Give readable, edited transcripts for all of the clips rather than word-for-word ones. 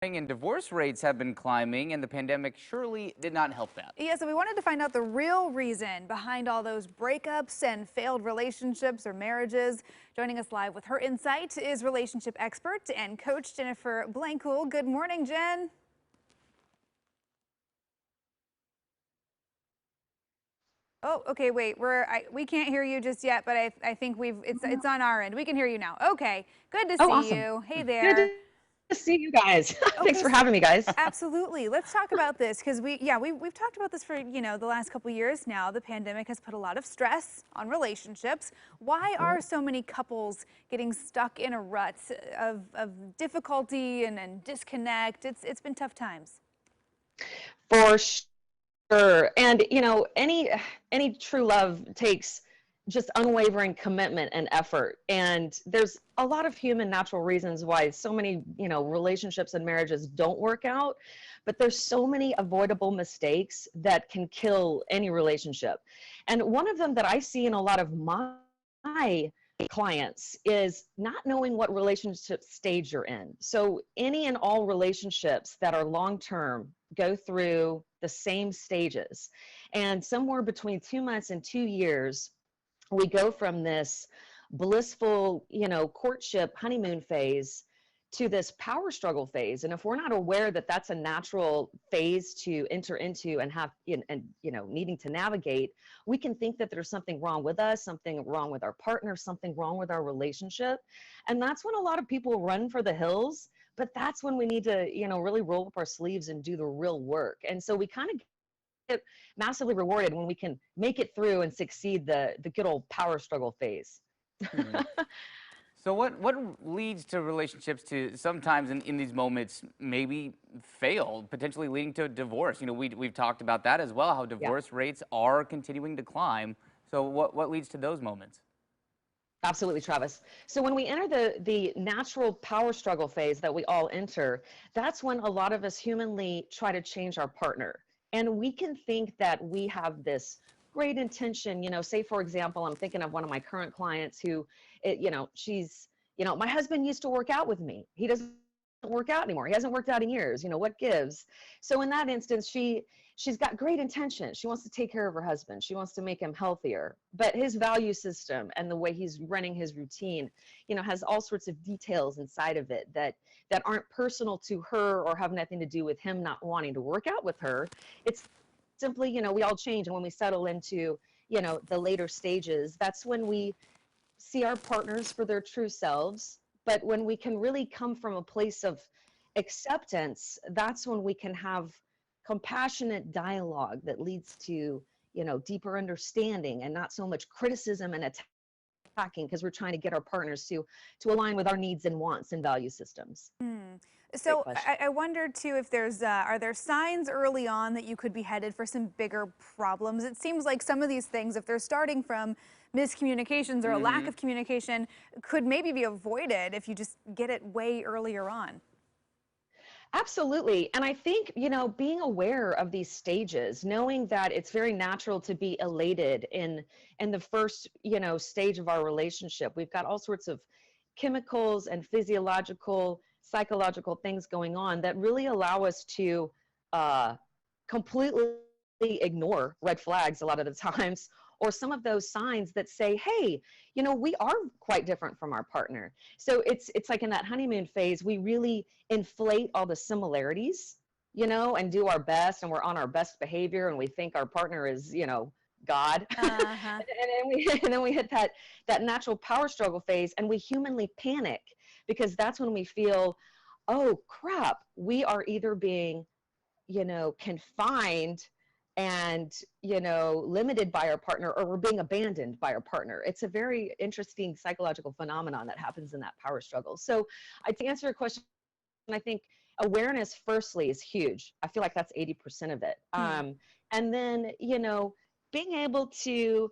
And divorce rates have been climbing, and the pandemic surely did not help that. Yeah, so we wanted to find out the real reason behind all those breakups and failed relationships or marriages. Joining us live with her insight is relationship expert and coach Jennifer Blankl. Good morning, Jen. Oh, okay, wait, we can't hear you just yet, but I think it's on our end. We can hear you now. Okay, good to Oh, see awesome. you. Hey Good there. to see you guys. Thanks Okay, for having me, guys. absolutely. Let's talk about this because we've talked about this for, the last couple years now. The pandemic has put a lot of stress on relationships. Why are so many couples getting stuck in a rut of difficulty and disconnect? It's been tough times. For sure. And any true love takes just unwavering commitment and effort. And there's a lot of human natural reasons why so many, relationships and marriages don't work out, but there's so many avoidable mistakes that can kill any relationship. And one of them that I see in a lot of my clients is not knowing what relationship stage you're in. So any and all relationships that are long term go through the same stages. And somewhere between 2 months and 2 years, we go from this blissful, courtship honeymoon phase to this power struggle phase. And if we're not aware that that's a natural phase to enter into and have and needing to navigate, we can think that there's something wrong with us, something wrong with our partner, something wrong with our relationship. And that's when a lot of people run for the hills. But that's when we need to, really roll up our sleeves and do the real work. And so we kind of get massively rewarded when we can make it through and succeed the good old power struggle phase. Hmm. So what leads to relationships to sometimes in these moments maybe fail, potentially leading to divorce? We've talked about that as well, how Yeah. divorce rates are continuing to climb. So what leads to those moments? Absolutely, Travis. So when we enter the natural power struggle phase that we all enter, that's when a lot of us humanly try to change our partner. And we can think that we have this great intention, say for example, I'm thinking of one of my current clients who, she's, my husband used to work out with me. He doesn't work out anymore. He hasn't worked out in years. What gives? So in that instance, she's got great intention. She wants to take care of her husband. She wants to make him healthier. But his value system and the way he's running his routine, has all sorts of details inside of it that aren't personal to her or have nothing to do with him not wanting to work out with her. It's simply, we all change. And when we settle into, the later stages, that's when we see our partners for their true selves. But when we can really come from a place of acceptance, that's when we can have compassionate dialogue that leads to, deeper understanding and not so much criticism and attacking, because we're trying to get our partners to align with our needs and wants and value systems. Great So question. I wonder too if are there signs early on that you could be headed for some bigger problems? It seems like some of these things, if they're starting from miscommunications or a lack Hmm. of communication, could maybe be avoided if you just get it way earlier on. Absolutely. And I think, being aware of these stages, knowing that it's very natural to be elated in the first, stage of our relationship. We've got all sorts of chemicals and physiological, psychological things going on that really allow us to completely ignore red flags a lot of the times, or some of those signs that say, hey, we are quite different from our partner. So it's like in that honeymoon phase, we really inflate all the similarities, and do our best, and we're on our best behavior, and we think our partner is, God. Uh-huh. And then we hit that natural power struggle phase, and we humanly panic, because that's when we feel, oh crap, we are either being, confined and, limited by our partner, or we're being abandoned by our partner. It's a very interesting psychological phenomenon that happens in that power struggle. So to answer your question, I think awareness firstly is huge. I feel like that's 80% of it. Hmm. And then, being able to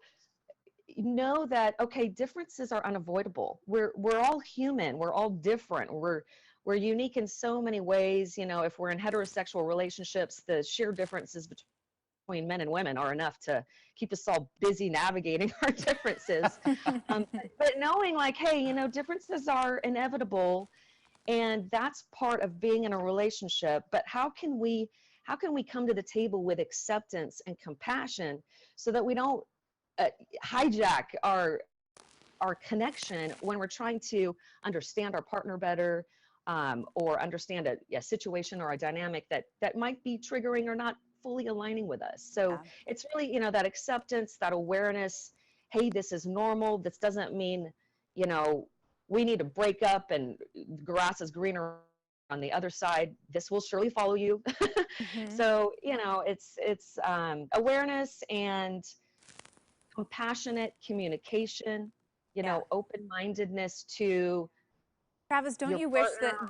know that, okay, differences are unavoidable. We're all human. We're all different. We're unique in so many ways. If we're in heterosexual relationships, the sheer differences between men and women are enough to keep us all busy navigating our differences. But knowing like, hey, differences are inevitable, And that's part of being in a relationship. But how can we come to the table with acceptance and compassion so that we don't hijack our connection when we're trying to understand our partner better, or understand a situation or a dynamic that might be triggering or not fully aligning with us. So Yeah. it's really, that acceptance, that awareness. Hey, this is normal. This doesn't mean, we need to break up and grass is greener on the other side. This will surely follow you. Mhm. So, it's awareness and compassionate communication, Yeah. open-mindedness to Travis, don't your you wish partner.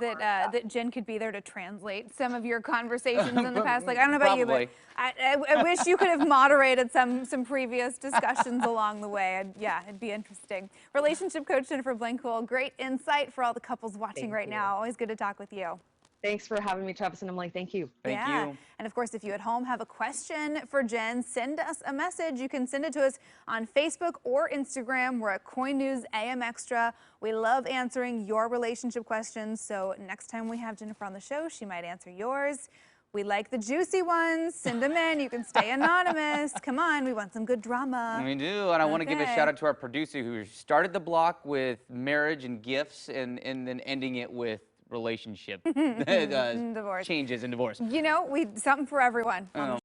that Jen could be there to translate some of your conversations in the past? Like, I don't know about you, but Probably. I wish you could have moderated some previous discussions along the way. Yeah, it'd be interesting. Relationship coach Jennifer Blankl, great insight for all the couples watching Thank right you. now. Always good to talk with you. Thanks for having me, Travis and Emily. Thank you. Thank Yeah. you. And of course, if you at home have a question for Jen, send us a message. You can send it to us on Facebook or Instagram. We're at Coin News AM Extra. We love answering your relationship questions. So next time we have Jennifer on the show, she might answer yours. We like the juicy ones. Send them in. You can stay anonymous. Come on, we want some good drama. We do, and I want to give a shout Okay. out to our producer who started the block with marriage and gifts and then ending it with relationship Divorce. changes and divorce. You know, something for everyone on the